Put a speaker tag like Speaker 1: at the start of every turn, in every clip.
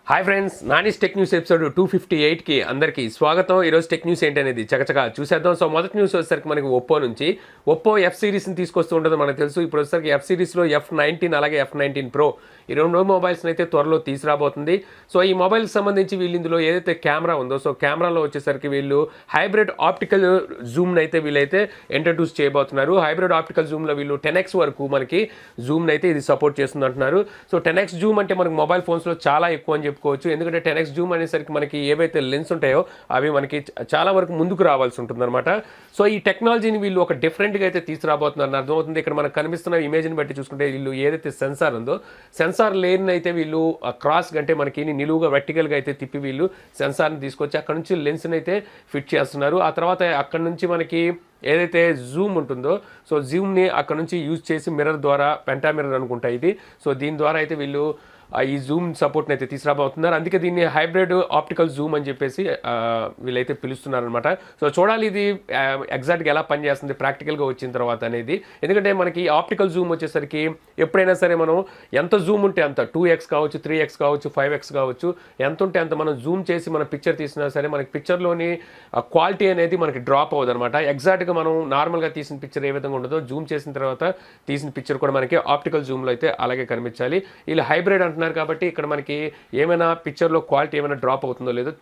Speaker 1: Hi friends, Nani's tech news episode 258కి అందరికీ స్వాగతం. ఈరోజు టెక్ న్యూస్ ఏంటనేది చకచకా చూసేద్దాం. సో మొదటి న్యూస్ వచ్చేసరికి మనకి ఒప్పో నుంచి ఒప్పో ఎఫ్ సిరీస్ని తీసుకొస్తూ ఉంటుంది మనకు తెలుసు. ఇప్పుడు వచ్చేసరికి ఎఫ్ సిరీస్లో F19 అలాగే F19 Pro ఈ రెండు మొబైల్స్ని అయితే త్వరలో తీసుకురాబోతుంది. సో ఈ మొబైల్కి సంబంధించి వీళ్ళు ఇందులో ఏదైతే కెమెరా ఉందో, సో కెమెరాలో వచ్చేసరికి వీళ్ళు హైబ్రిడ్ ఆప్టికల్ జూమ్ని అయితే వీళ్ళైతే ఇంట్రడ్యూస్ చేయబోతున్నారు. హైబ్రిడ్ ఆప్టికల్ జూమ్లో వీళ్ళు 10x వరకు మనకి జూమ్ని అయితే ఇది సపోర్ట్ చేస్తుంది అంటున్నారు. సో 10x జూమ్ అంటే మనకి మొబైల్ ఫోన్స్లో చాలా ఎక్కువ అని చెప్పుకోవచ్చు. ఎందుకంటే 10x జూమ్ అనేసరికి మనకి ఏవైతే లెన్స్ ఉంటాయో అవి మనకి చాలా వరకు ముందుకు రావాల్సి ఉంటుందన్నమాట. సో ఈ టెక్నాలజీని వీళ్ళు ఒక డిఫరెంట్గా అయితే తీసుకురాబోతున్నారని అర్థమవుతుంది. ఇక్కడ మనకు కనిపిస్తున్న ఇమేజ్ని బట్టి చూసుకుంటే వీళ్ళు ఏదైతే సెన్సార్ ఉందో, సెన్సార్ లేయర్ని అయితే వీళ్ళు క్రాస్ అంటే మనకి నిలువుగా వెర్టికల్గా అయితే తిప్పి వీళ్ళు సెన్సార్ని తీసుకొచ్చి అక్కడ నుంచి లెన్స్ని అయితే ఫిట్ చేస్తున్నారు. ఆ తర్వాత అక్కడ నుంచి మనకి ఏదైతే జూమ్ ఉంటుందో, సో జూమ్ని అక్కడ నుంచి యూజ్ చేసి మిర్రర్ ద్వారా, పెంటా మిర్రర్ అనుకుంటా ఇది, సో దీని ద్వారా అయితే వీళ్ళు ఈ జూమ్ సపోర్ట్ని అయితే తీసుకురాబోతున్నారు. అందుకే దీన్ని హైబ్రిడ్ ఆప్టికల్ జూమ్ అని చెప్పేసి వీళ్ళైతే పిలుస్తున్నారు అనమాట. సో చూడాలి ఇది ఎగ్జాక్ట్గా ఎలా పనిచేస్తుంది ప్రాక్టికల్గా వచ్చిన తర్వాత అనేది. ఎందుకంటే మనకి ఆప్టికల్ జూమ్ వచ్చేసరికి ఎప్పుడైనా సరే మనం ఎంత జూమ్ ఉంటే అంత 2x కావచ్చు, 3x కావచ్చు, 5x కావచ్చు, ఎంత ఉంటే అంత మనం జూమ్ చేసి మన పిక్చర్ తీసినా సరే మనకి పిక్చర్లోని క్వాలిటీ అనేది మనకి డ్రాప్ అవ్వదు అనమాట. ఎగ్జాక్ట్గా మనం నార్మల్గా తీసిన పిక్చర్ ఏ విధంగా ఉండదో జూమ్ చేసిన తర్వాత తీసిన పిక్చర్ కూడా మనకి ఆప్టికల్ జూమ్లో అయితే అలాగే కనిపించాలి. వీళ్ళు హైబ్రిడ్ అంటున్నారు కాబట్టి ఇక్కడ మనకి ఏమైనా పిక్చర్లో క్వాలిటీ ఏమైనా డ్రాప్ అవుతుందో లేదో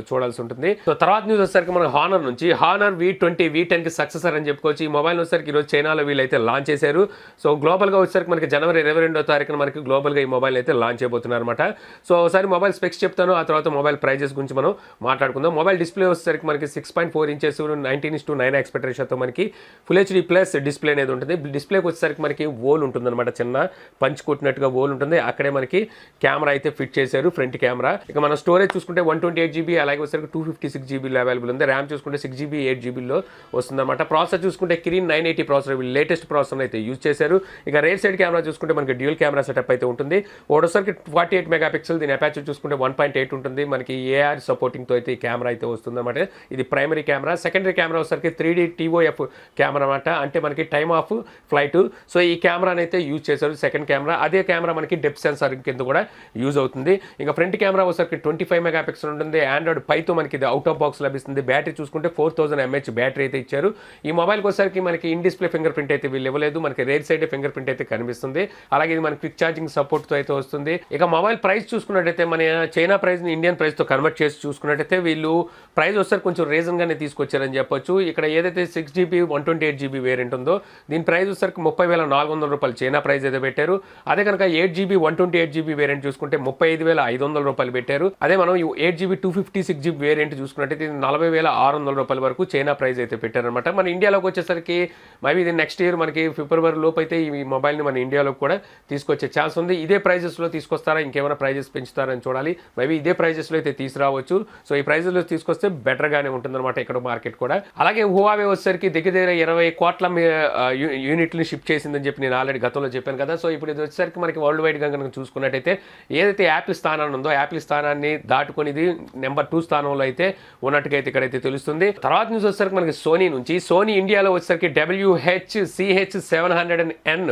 Speaker 1: చూడాల్సి ఉంటుంది. సో తర్వాత న్యూస్ వచ్చేసరికి మన హానర్ నుంచి హానర్ V20 V10కి సక్సెసర్ అని చెప్పుకోవచ్చు. ఈ మొబైల్ వచ్చేసరికి ఈరోజు చైనాలో వీళ్ళైతే లాంచ్ చేశారు. సో గ్లోబల్గా వచ్చేసరికి మనకి జనవరి 22వ తారీఖున మనకి గ్లోబల్గా ఈ మొబైల్ అయితే లాంచ్ చేయబోతున్నారు అనమాట. సో ఒకసారి మొబైల్ స్పెక్స్ చెప్తాను, ఆ తర్వాత మొబైల్ ప్రైజెస్ గురించి మనం మాట్లాడుకుందాం. మొబైల్ డిస్ప్లే వచ్చేసరికి మనకి 6.4 ఇంచెస్ 19:9 ఆస్పెక్ట్ రేషియోతో మనకి ఫుల్ హెచ్డీ ప్లస్ డిస్ప్లే అనేది ఉంటుంది. డిస్ప్లేకి వచ్చేసరికి మనకి ఓల్ ఉంటుందన్నమాట, చిన్న పంచ్ కొట్టినట్టుగా ఓల్ ఉంటుంది. అక్కడే మనకి కెమెరా అయితే ఫిట్ చేశారు, ఫ్రంట్ కెమెరా. ఇక మన స్టోరేజ్ చూసుకుంటే 128GB, అలాగే వచ్చేసరికి 256GB అవైలబుల్ ఉంది. ర్యామ్ చూసుకుంటే 6GB 8GBలో వస్తుందన్నమాట. ప్రాసెసర్ చూసుకుంటే కిరిన్ 980 ప్రాసెసర్, లేటెస్ట్ ప్రాసెసర్ అయితే యూజ్ చేశారు. ఇక రేర్ సైడ్ కెమెరా చూసుకుంటే మనకి డ్యూయల్ కెమెరా సెటప్ అయితే ఉంటుంది. ఒకటోసరికి 48 మెగాపిక్సెల్, దీని అపాచర్ చూసుకుంటే 1.8 ఉంటుంది. మనకి ఏఆర్ సపోర్టింగ్తో అయితే ఈ కెమెరా అయితే వస్తుందన్నమాట. ఇది ప్రైమరీ కెమెరా. సెకండరీ కెమెరా వచ్చేసరికి 3D TOF కెమెరా అనమాట, అంటే మనకి టైమ్ ఆఫ్ ఫ్లైట్. సో ఈ కెమెరాని అయితే యూజ్ చేశారు సెకండ్ కెమెరా. అదే కెమెరా మనకి డెప్త్ సెన్సార్ కింద కూడా యూజ్ అవుతుంది. ఇంకా ఫ్రంట్ కెమెరా వచ్చేసరికి 25 మెగాపిక్సెల్ ఉంటుంది. ఆండ్రాయిడ్ పైతో మనకి ఇది అవుట్ ఆఫ్ బాక్స్ లభిస్తుంది. బ్యాటరీ చూసుకుంటే 4000 mAh బ్యాటరీ అయితే ఇచ్చారు. ఈ మొబైల్కి వచ్చేసరికి మనకి ఇన్ డిస్ప్లే ఫింగర్ ప్రింట్ అయితే వీళ్ళు ఇవ్వలేదు, మనకి రేర్ సైడ్ ఫింగర్ ప్రింట్ అయితే కనిపిస్తుంది. అలాగే ఇది మనకి క్విక్ ఛార్జింగ్ సపోర్ట్తో అయితే వస్తుంది. ఇక మొబైల్ ప్రైస్ చూసుకున్నట్టయితే మన చైనా ప్రైస్ని ఇండియన్ ప్రైస్తో కన్వర్ట్ చేసి చూసుకున్నట్టయితే వీళ్ళు ప్రైస్ వచ్చేసరికి కొంచెం రీజన్గానే తీసుకొచ్చారని చెప్పొచ్చు. ఇక్కడ ఏదైతే 6GB 128GB వేరియంట్ ఉందో దీని ప్రైస్ వచ్చేసరికి 30,400 రూపాయలు చైనా ప్రైస్ అయితే పెట్టారు. అదే కనుక 8GB 128GB వేరియంట్ చూసుకుంటే 35,500 రూపాయలు పెట్టారు. అదే మనం 8GB 256GB వేరియంట్ చూసుకున్నట్టయితే 40,600 రూపాయల వరకు చైనా ప్రైస్ అయితే పెట్టారనమాట. మన ఇండియాలోకి వచ్చేసరికి మేబీ ఇది నెక్స్ట్ ఇయర్ మనకి ఫిబ్రవరి లోపు అయితే ఈ మొబైల్ని మన ఇండియాలోకి కూడా తీసుకొచ్చే ఛాన్స్ ఉంది. ఇదే ప్రైజెస్లో తీసుకొస్తారా, ఇంకేమైనా ప్రైజెస్ పెంచుతారని చూడాలి. మేబీ ఇదే ప్రైజెస్లో అయితే తీసుకురావచ్చు. సో ఈ ప్రైజెస్లో తీసుకొస్తే బెటర్గానే ఉంటుందన్నమాట ఇక్కడ మార్కెట్ కూడా. అలాగే హువావే వచ్చేసరికి దగ్గర 20 కోట్ల యూనిట్ని షిప్ చేసిందని చెప్పి నేను ఆల్రెడీ గతంలో చెప్పాను కదా. సో ఇప్పుడు ఇది వచ్చేసరికి మనకి వరల్డ్ వైడ్గా కనుక చూసుకున్నట్టయితే ఏదైతే యాపిల్ స్థానాన్ని ఉందో యాపిల్ స్థానాన్ని దాటుకొని ఇది నెంబర్ 2 స్థానంలో అయితే ఉన్నట్టుగా అయితే ఇక్కడైతే తెలుస్తుంది. తర్వాత న్యూస్ వచ్చేసరికి మనకి సోనీ నుంచి. సోనీ ఇండియాలో వచ్చేసరికి WH-CH700N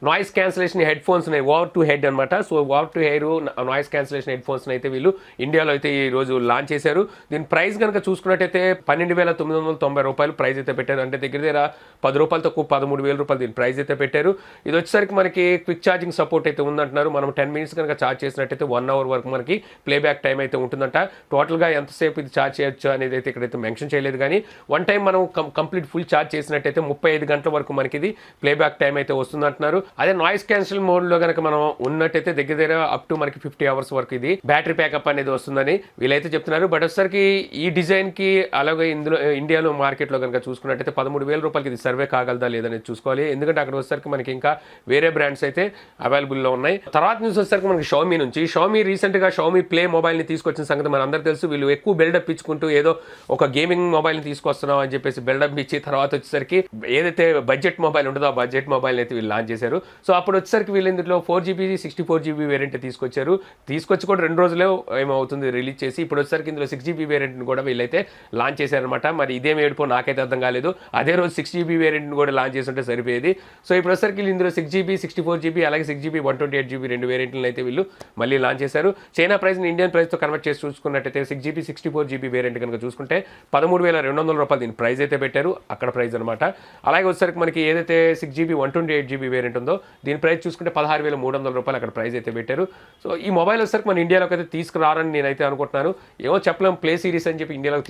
Speaker 1: noise cancellation head phones ఉన్నాయి, ఓవర్ టు హెడ్ అనమాట. So over to hair noise cancellation head phones అయితే వీళ్ళు ఇండియాలో అయితే ఈ రోజు లాంచ్ చేశారు. దీని ప్రైస్ కనుక చూసుకున్నట్టయితే 12,990 రూపాయలు ప్రైస్ అయితే పెట్టారు. అంటే దగ్గర 10 రూపాయలు తక్కువ 13,000 రూపాయలు దీని ప్రైస్ అయితే పెట్టారు. ఇది వచ్చేసరికి మనకి క్విక్ ఛార్జింగ్ సపోర్ట్ అయితే ఉందంటున్నారు. మనం 10 మినిట్స్ కనుక ఛార్జ్ చేసినట్టయితే 1 అవర్ వరకు మనకి ప్లేబ్యాక్ టైం అయితే ఉంటుందంట. టోటల్గా ఎంతసేపు ఇది ఛార్జ్ చేయొచ్చు అనేది అయితే ఇక్కడైతే మెన్షన్ చేయలేదు. కానీ వన్ టైం మనం కంప్లీట్ ఫుల్ ఛార్జ్ చేసినట్టయితే 35 గంటల వరకు మనకి ఇది ప్లేబ్యాక్ టైం అయితే వస్తుందంటున్నారు. అదే నాయిస్ క్యాన్సిల్ మోడ్లో కనుక మనం ఉన్నట్టయితే దగ్గర అప్ టు మనకి 50 అవర్స్ వరకు ఇది బ్యాటరీ ప్యాకప్ అనేది వస్తుందని వీళ్ళైతే చెప్తున్నారు. బట్ వచ్చేసరికి ఈ డిజైన్కి అలాగే ఇందులో ఇండియాలో మార్కెట్లో కనుక చూసుకున్నట్టయితే 13,000 రూపాయలకి ఇది సర్వే కాగలదా లేదనేది చూసుకోవాలి. ఎందుకంటే అక్కడ వచ్చేసరికి మనకి ఇంకా వేరే బ్రాండ్స్ అయితే అవైలబుల్లో ఉన్నాయి. తర్వాత న్యూస్ వచ్చేసరికి మనకి షామీ నుంచి. షామీ రీసెంట్గా షామీ ప్లే మొబైల్ని తీసుకొచ్చిన సంగతి మన అందరికీ తెలుసు. వీళ్ళు ఎక్కువ బిల్డప్ ఇచ్చుకుంటూ ఏదో ఒక గేమింగ్ మొబైల్ని తీసుకొస్తున్నాం అని చెప్పేసి బిల్డప్ ఇచ్చి తర్వాత వచ్చేసరికి ఏదైతే బడ్జెట్ మొబైల్ ఉంటుందో ఆ బడ్జెట్ మొబైల్ అయితే వీళ్ళు లాంచ్ చేశారు. సో అప్పుడు వచ్చేసరికి వీళ్ళు ఇందులో 4GB 64GB వేరియంట్ తీసుకొచ్చి కూడా 2 రోజులే ఏమవుతుంది రిలీజ్ చేసి. ఇప్పుడు వచ్చేసరికి ఇందులో 6GB వేరియంట్ని కూడా వీళ్ళైతే లాంచ్ చేశారనమాట. మరి ఇదేం ఏడుపో నాకైతే అర్థం కాలేదు. అదే రోజు 6GB వేరియంట్ని కూడా లాంచ్ చేసి ఉంటే సరిపోయేది. సో ఇప్పుడు వచ్చేసరికి ఇందులో 6GB 64GB అలాగే 6GB 128GB 2 వేరియంట్లను అయితే వీళ్ళు మళ్ళీ లాంచ్ చేశారు. చైనా ప్రైస్ని ఇండియన్ ప్రైస్తో కన్వర్ట్ చేసి చూసుకున్నట్టయితే 6GB 64GB వేరియంట్ కనుక చూసుకుంటే 13,200 రూపాయలు దీని ప్రైస్ అయితే పెట్టారు, అక్కడ ప్రైస్ అనమాట. అలాగే వచ్చేసరికి మనకి ఏదైతే 6GB 128GB వేరియంట్ ఉందో దీని ప్రైస్ చూసుకుంటే 16,300 రూపాయలు అక్కడ ప్రైస్ అయితే పెట్టారు. సో ఈ మొబైల్ వచ్చేసరికి మన ఇండియాలోకి అయితే తీసుకురారని నేనైతే అనుకుంటున్నాను. ఏమో చెప్పలేము, ప్లే సిరీస్ అని చెప్పి ఇండియాలోకి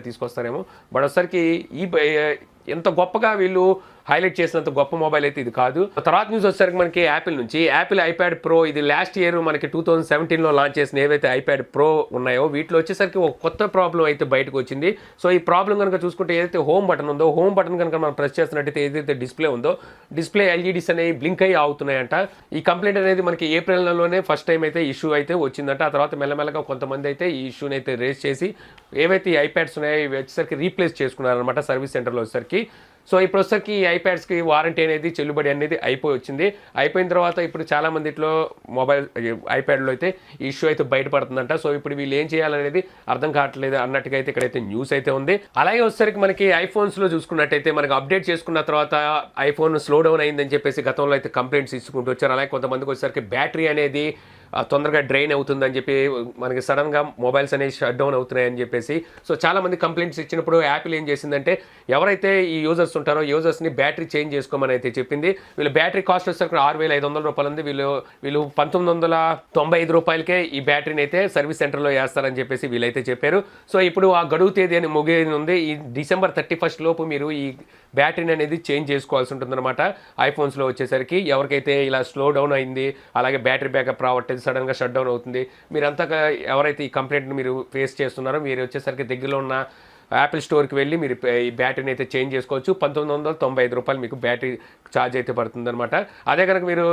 Speaker 1: తీసుకొస్తారేమో. బట్ వచ్చేసరికి ఎంత గొప్పగా వీళ్ళు హైలైట్ చేసినంత గొప్ప మొబైల్ అయితే ఇది కాదు. తర్వాత న్యూస్ వచ్చేసరికి మనకి యాపిల్ నుంచి యాపిల్ ఐప్యాడ్ ప్రో, ఇది లాస్ట్ ఇయర్ మనకి 2017లో లాంచ్ చేసిన ఏవైతే ఐప్యాడ్ ప్రో ఉన్నాయో వీటిలో వచ్చేసరికి ఒక కొత్త ప్రాబ్లం అయితే బయటకు వచ్చింది. సో ఈ ప్రాబ్లం కనుక చూసుకుంటే ఏదైతే హోమ్ బటన్ ఉందో, హోమ్ బటన్ కనుక మనం ప్రెస్ చేస్తున్నట్టయితే ఏదైతే డిస్ప్లే ఉందో డిస్ప్లే ఎల్ఈడీస్ అనేవి బ్లింక్ అయ్యి అవుతున్నాయంట. ఈ కంప్లైంట్ అనేది మనకి ఏప్రిల్ నెలలోనే ఫస్ట్ టైం అయితే ఇష్యూ అయితే వచ్చిందంట. ఆ తర్వాత మెల్లమెల్లగా కొంతమంది అయితే ఈ ఇష్యూని అయితే రేస్ చేసి ఏవైతే ఈ ఐప్యాడ్స్ ఉన్నాయో ఇవి వచ్చేసరికి రీప్లేస్ చేసుకున్నారనమాట సర్వీస్ సెంటర్లో వచ్చేసరికి. సో ఇప్పుడు వచ్చేసరికి ఈ ఐప్యాడ్స్కి వారంటీ అనేది చెల్లుబడి అనేది అయిపోయిన తర్వాత ఇప్పుడు చాలా మందిలో మొబైల్ ఐప్యాడ్లో అయితే ఈ ఇష్యూ అయితే బయటపడుతుందంట. సో ఇప్పుడు వీళ్ళు ఏం చేయాలనేది అర్థం కావట్లేదు అన్నట్టుగా అయితే ఇక్కడైతే న్యూస్ అయితే ఉంది. అలాగే వచ్చేసరికి మనకి ఐఫోన్స్లో చూసుకున్నట్టయితే మనకి అప్డేట్ చేసుకున్న తర్వాత ఐఫోన్ స్లో డౌన్ అయిందని చెప్పేసి గతంలో అయితే కంప్లైంట్స్ ఇచ్చుకుంటూ వచ్చారు. అలాగే కొంతమందికి వచ్చేసరికి బ్యాటరీ అనేది తొందరగా డ్రైన్ అవుతుందని చెప్పి మనకి సడన్గా మొబైల్స్ అనేవి షట్ డౌన్ అవుతున్నాయని చెప్పేసి. సో చాలామంది కంప్లైంట్స్ ఇచ్చినప్పుడు యాపిల్ ఏం చేసిందంటే ఎవరైతే ఈ యూజర్స్ ఉంటారో యూజర్స్ని బ్యాటరీ చేంజ్ చేసుకోమని అయితే చెప్పింది. వీళ్ళు బ్యాటరీ కాస్ట్ వచ్చేసరికి 6,500 రూపాయలు ఉంది. వీళ్ళు 1995 రూపాయలకే ఈ బ్యాటరీని అయితే సర్వీస్ సెంటర్లో వేస్తారని చెప్పేసి వీళ్ళైతే చెప్పారు. సో ఇప్పుడు ఆ గడువు తేదీ అని ముగియనుంది ఉంది. ఈ డిసెంబర్ 31 లోపు మీరు ఈ బ్యాటరీని అనేది చేంజ్ చేసుకోవాల్సి ఉంటుందన్నమాట. ఐఫోన్స్లో వచ్చేసరికి ఎవరికైతే ఇలా స్లో డౌన్ అయింది, అలాగే బ్యాటరీ బ్యాకప్ రావట్లేదు, సడన్గా షట్ డౌన్ అవుతుంది, మీరంతా ఎవరైతే ఈ కంప్లైంట్ని మీరు ఫేస్ చేస్తున్నారో మీరు వచ్చేసరికి దగ్గరలో ఉన్న యాపిల్ స్టోర్కి వెళ్ళి మీరు ఈ బ్యాటరీని అయితే చేంజ్ చేసుకోవచ్చు. 1995 రూపాయలు మీకు బ్యాటరీ ఛార్జ్ అయితే పడుతుందన్నమాట. అదే కనుక మీరు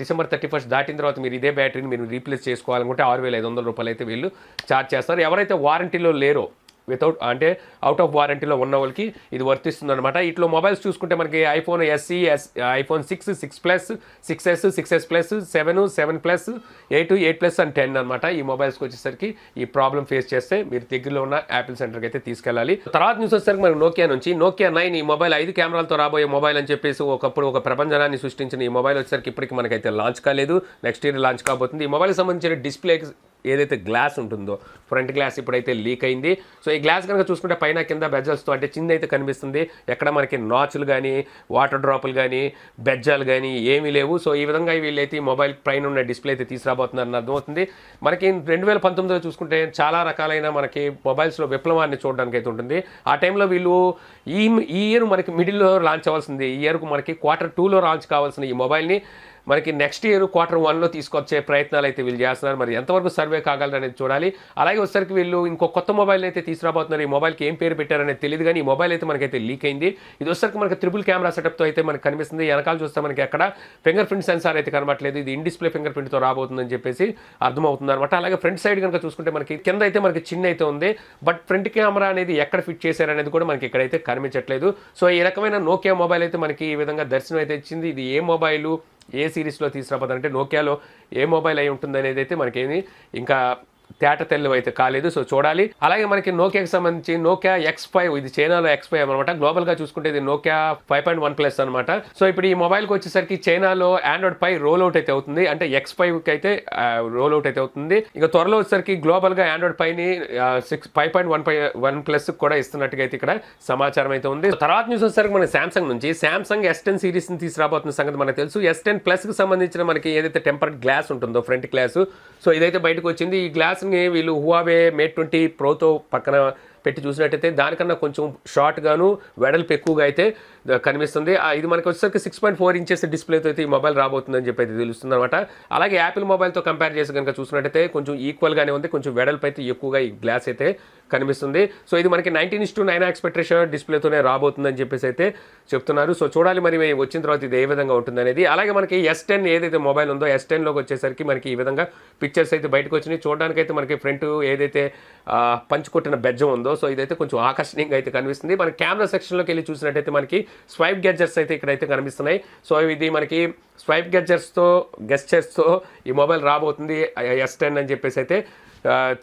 Speaker 1: డిసెంబర్ 31 దాటిన తర్వాత మీరు ఇదే బ్యాటరీని మీరు రీప్లేస్ చేసుకోవాలనుకుంటే 6,500 రూపాయలు అయితే వీళ్ళు ఛార్జ్ చేస్తారు. ఎవరైతే వారంటీలో లేరో, అంటే అవుట్ ఆఫ్ వారంటీలో ఉన్న వాళ్ళకి ఇది వర్తిస్తుంది అనమాట. ఇట్లా మొబైల్స్ చూసుకుంటే మనకి iPhone SE, iPhone 6, 6+, 6S, 6S+, 7, 7+, 8, 8+ and 10 అనమాట. ఈ మొబైల్స్కి వచ్చేసరికి ఈ ప్రాబ్లం ఫేస్ చేస్తే మీరు దగ్గరలో ఉన్న యాపిల్ సెంటర్కి అయితే తీసుకెళ్ళాలి. తర్వాత న్యూస్ వచ్చేసరికి మనకి నోకియా 9 ఈ మొబైల్ 5 కెమెరాలతో రాబోయే మొబైల్ అని చెప్పేసి ఒకప్పుడు ఒక ప్రపంచాన్ని సృష్టించిన ఈ మొబైల్ వచ్చేసరికి ఇప్పటికి మనకైతే లాంచ్ కాలేదు, నెక్స్ట్ ఇయర్ లాంచ్ కాబోతుంది. ఈ మొబైల్కి సంబంధించిన డిస్ప్లే ఏదైతే గ్లాస్ ఉంటుందో ఫ్రంట్ గ్లాస్ ఇప్పుడైతే లీక్ అయింది. సో ఈ గ్లాస్ కనుక చూసుకుంటే పైన కింద బెజ్జల్స్తో అంటే చిన్న అయితే కనిపిస్తుంది, ఎక్కడ మనకి నాచులు కానీ వాటర్ డ్రాపులు కానీ బెజ్జాలు కానీ ఏమీ లేవు. సో ఈ విధంగా వీళ్ళైతే ఈ మొబైల్ పైన ఉన్న డిస్ప్లే అయితే తీసుకురాబోతున్నారని అర్థమవుతుంది. మనకి 2019లో చూసుకుంటే చాలా రకాలైన మనకి మొబైల్స్లో విప్లవాన్ని చూడడానికి అయితే ఉంటుంది. ఆ టైంలో వీళ్ళు ఈ ఇయర్ మనకి మిడిల్లో లాంచ్ అవ్వాల్సింది, ఈ ఇయర్కు మనకి Q2లో లాంచ్ కావాల్సిన ఈ మొబైల్ని మనకి నెక్స్ట్ ఇయర్ Q1లో తీసుకొచ్చే ప్రయత్నాలు అయితే వీళ్ళు చేస్తున్నారు. మరి ఎంతవరకు సర్వే కాగలరు అనేది చూడాలి. అలాగే వచ్చేసరికి వీళ్ళు ఇంకో కొత్త మొబైల్ అయితే తీసుకురాబోతున్నారు. ఈ మొబైల్కి ఏం పేరు పెట్టారనేది తెలియదు, కానీ ఈ మొబైల్ అయితే మనకైతే లీక్ అయింది. ఇది వచ్చేసరికి మనకి ట్రిపుల్ కెమెరా సెటప్తో అయితే మనకి కనిపిస్తుంది. వెనకాల చూస్తే మనకి ఎక్కడ ఫింగర్ ప్రింట్ సెన్సార్ అయితే కనబడలేదు, ఇది ఇన్ డిస్ప్లే ఫింగర్ ప్రింట్తో రాబోతుందని చెప్పేసి అర్థమవుతుంది అనమాట. అలాగే ఫ్రంట్ సైడ్ కనుక చూసుకుంటే మనకి కింద అయితే మనకి చిన్న అయితే ఉంది, బట్ ఫ్రంట్ కెమెరా అనేది ఎక్కడ ఫిట్ చేశారనేది కూడా మనకి ఇక్కడైతే కనిపించట్లేదు. సో ఈ రకమైన నోకియా మొబైల్ అయితే మనకి ఈ విధంగా దర్శనం అయితే ఇచ్చింది. ఇది ఏ మొబైలు ఏ సిరీస్లో తీసుకురాబోతారంటే నోకియాలో ఏ మొబైల్ అయి ఉంటుంది అనేది అయితే మనకేమి ఇంకా తేట తెల్లు అయితే కాలేదు. సో చూడాలి. అలాగే మనకి నోకియాకి సంబంధించి నోకియా X5, ఇది చైనాలో X5 అనమాట. గ్లోబల్గా చూసుకుంటే ఇది నోకియా 5.1+ అనమాట. సో ఇప్పుడు ఈ మొబైల్కి వచ్చేసరికి చైనాలో Android పై రోల్ అవుట్ అయితే అవుతుంది, అంటే X5కి అయితే రోల్ అవుట్ అయితే అవుతుంది. ఇక త్వరలో వచ్చేసరికి గ్లోబల్గా Android పైని 5.1+ కూడా ఇస్తున్నట్టుగా అయితే ఇక్కడ సమాచారం అయితే ఉంది. తర్వాత న్యూస్ వచ్చేసరికి మన సామ్సంగ్ నుంచి సామ్సంగ్ S10 సిరీస్ని తీసుకురాబోతున్న సంగతి మనకు తెలుసు. S10+కి సంబంధించిన మనకి ఏదైతే టెంపర్డ్ గ్లాస్ ఉంటుందో ఫ్రంట్ గ్లాస్, సో ఇదైతే బయటకు వచ్చింది. ఈ గ్లాస్ని వీళ్ళు హువావే Mate 20 Proతో పక్కన పెట్టి చూసినట్టయితే దానికన్నా కొంచెం షార్ట్గాను వెడల్పు ఎక్కువగా అయితే కనిపిస్తుంది. ఇది మనకి వచ్చేసరికి 6.4 ఇంచెస్ డిస్ప్లేతో అయితే ఈ మొబైల్ రాబోతుందని చెప్పి అయితే తెలుస్తుంది అనమాట. అలాగే యాపిల్ మొబైల్తో కంపేర్ చేసి కనుక చూసినట్టయితే కొంచెం ఈక్వల్గానే ఉంది, కొంచెం వెడల్పు అయితే ఎక్కువగా ఈ గ్లాస్ అయితే కనిపిస్తుంది. సో ఇది మనకి 19:9 ఆస్పెక్ట్ రేషియో డిస్ప్లేతోనే రాబోతుందని చెప్పేసి అయితే చెప్తున్నారు. సో చూడాలి మరి వచ్చిన తర్వాత ఇది ఏ విధంగా ఉంటుంది అనేది. అలాగే మనకి S10 ఏదైతే మొబైల్ ఉందో S10లోకి వచ్చేసరికి మనకి ఈ విధంగా పిక్చర్స్ అయితే బయటకు వచ్చినాయి. చూడడానికైతే మనకి ఫ్రంట్ ఏదైతే పంచుకొట్టిన బెజ్జం ఉందో, సో ఇదైతే కొంచెం ఆకర్షణీయంగా అయితే కనిపిస్తుంది. మన కెమెరా సెక్షన్లోకి వెళ్ళి చూసినట్టయితే మనకి స్వైప్ గెడ్జెట్స్ అయితే ఇక్కడైతే కనిపిస్తున్నాయి. సో ఇది మనకి స్వైప్ గెస్చర్స్తో ఈ మొబైల్ రాబోతుంది S10 అని చెప్పేసి అయితే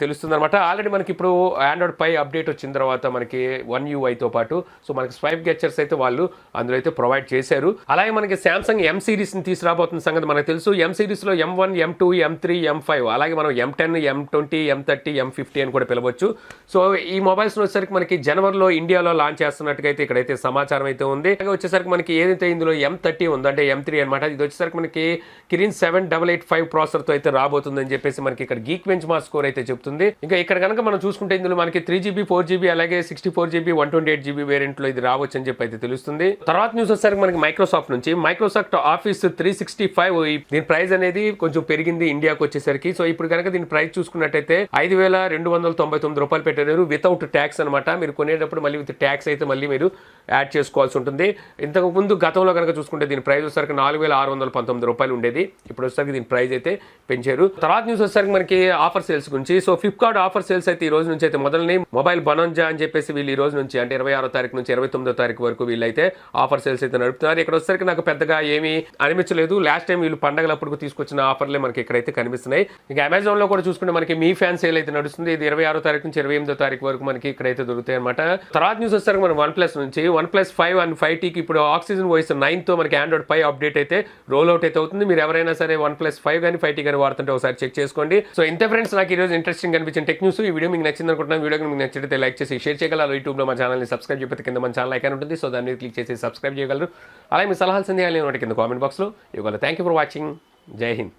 Speaker 1: తెలుస్తుంది అనమాట. ఆల్రెడీ మనకి ఇప్పుడు ఆండ్రాయిడ్ పై అప్డేట్ వచ్చిన తర్వాత మనకి One UIతో పాటు సో మనకి స్వైప్ గెస్చర్స్ అయితే వాళ్ళు అందులో అయితే ప్రొవైడ్ చేశారు. అలాగే మనకి సామ్సంగ్ M సిరీస్ని తీసుకురాబోతున్న సంగతి మనకు తెలుసు. M సిరీస్లో M1, M2, M3, M5 అలాగే మనం M10, M20, M30, M50 అని కూడా పిలవచ్చు. సో ఈ మొబైల్స్ వచ్చేసరికి మనకి జనవరిలో ఇండియాలో లాంచ్ చేస్తున్నట్టుగా అయితే ఇక్కడైతే సమాచారం అయితే ఉంది. అలాగే వచ్చేసరికి మనకి ఏదైతే ఇందులో M30 ఉందో అంటే M3 అనమాట, ఇది వచ్చేసరికి మనకి Kirin 7885 ప్రాసెసర్తో అయితే రాబోతుందని చెప్పేసి మనకి ఇక్కడ గీక్ బెంచ్ మార్క్ స్కోర్ అయితే చెప్తుంది. ఇంకా ఇక్కడ కనుక మనం చూసుకుంటే ఇందులో మనకి 3GB 4GB అలాగే 64GB 128GB వేరియంట్ లో ఇది రావచ్చు అని చెప్పి అయితే తెలుస్తుంది. తర్వాత న్యూస్ వచ్చేసరికి మనకి మైక్రోసాఫ్ట్ ఆఫీస్ 365 దీని ప్రైస్ అనేది కొంచెం పెరిగింది ఇండియాకి వచ్చేసరికి. సో ఇప్పుడు కనుక దీని ప్రైస్ చూసుకున్నట్టయితే 5299 రూపాయలు పెట్టారు వితౌట్ ట్యాక్స్ అనమాట. మీరు కొనేటప్పుడు మళ్ళీ విత్ ట్యాక్స్ అయితే మళ్ళీ మీరు యాడ్ చేసుకోవాల్సి ఉంటుంది. ఇంతకు ముందు గతంలో కనుక చూసుకుంటే దీని ప్రైస్ వచ్చేసరికి 4619 రూపాయలు ఉండేది. ఇప్పుడు వచ్చేసరికి దీని ప్రైస్ అయితే పెంచారు. తర్వాత న్యూస్ వచ్చేసరికి మనకి ఆఫర్ సేల్స్ గురించి. సో ఫ్లిప్కార్ట్ ఆఫర్ సేల్స్ అయితే ఈ రోజు నుంచి అయితే మొదలై మొబైల్ బనోంజా అని చెప్పేసి వీళ్ళు ఈ రోజు నుంచి అంటే 26వ తారీఖు నుంచి 29వ తారీఖు వరకు వీళ్ళైతే ఆఫర్ సేల్స్ అయితే నడుపుతున్నారు. ఇక్కడ వచ్చేసరికి నాకు పెద్దగా ఏమీ అనిపించలేదు. లాస్ట్ టైం వీళ్ళు పండగలప్పుడు తీసుకొచ్చిన ఆఫర్లే మనకి ఇక్కడైతే కనిపిస్తున్నాయి. ఇంకా అమెజాన్ లో కూడా చూసుకుంటే మనకి మీ ఫ్యాన్ సేల్ అయితే నడుస్తుంది. ఇది 26వ తారీఖు నుంచి 28వ తారీఖు వరకు మనకి ఇక్కడైతే దొరుకుతాయి అనమాట. తర్వాత న్యూస్ వచ్చేసరికి మన OnePlus నుంచి OnePlus 5 అండ్ 5Tకి ఇప్పుడు ఆక్సిజన్ వాయిస్ 9తో మనకి ఆండ్రాయిడ్ పై అప్డేట్ అయితే రోల్ అవుట్ అయితే అవుతుంది. మీరు ఎవరైనా సరే OnePlus 5 కానీ 5T కానీ వాడుతుంటే ఒకసారి చెక్ చేసుకోండి. సో ఇంతే ఫ్రెండ్స్, నాకు ఈ రోజు ఇంట్రెస్టింగ్ అనిపించిన టెక్ న్యూస్. ఈ వీడియో మీకు నచ్చింది అనుకుంటున్నాను. వీడియో మీకు నచ్చితే లైక్ చేసి షేర్ చేయగలరు. యూట్యూబ్లో మా ఛానల్ని సబ్స్క్రైబ్ చేయకపోతే కింద మన ఛానల్ ఐకాన్ ఉంటుంది. సో దాన్ని క్లిక్ చేసి సబ్స్క్రైబ్ చేయగలరు. అలాగే మీ సలహాలు సందేహాలు కింద కామెంట్ బాక్స్లో ఇవ్వగలరు. Thank you for watching. జై హింద్.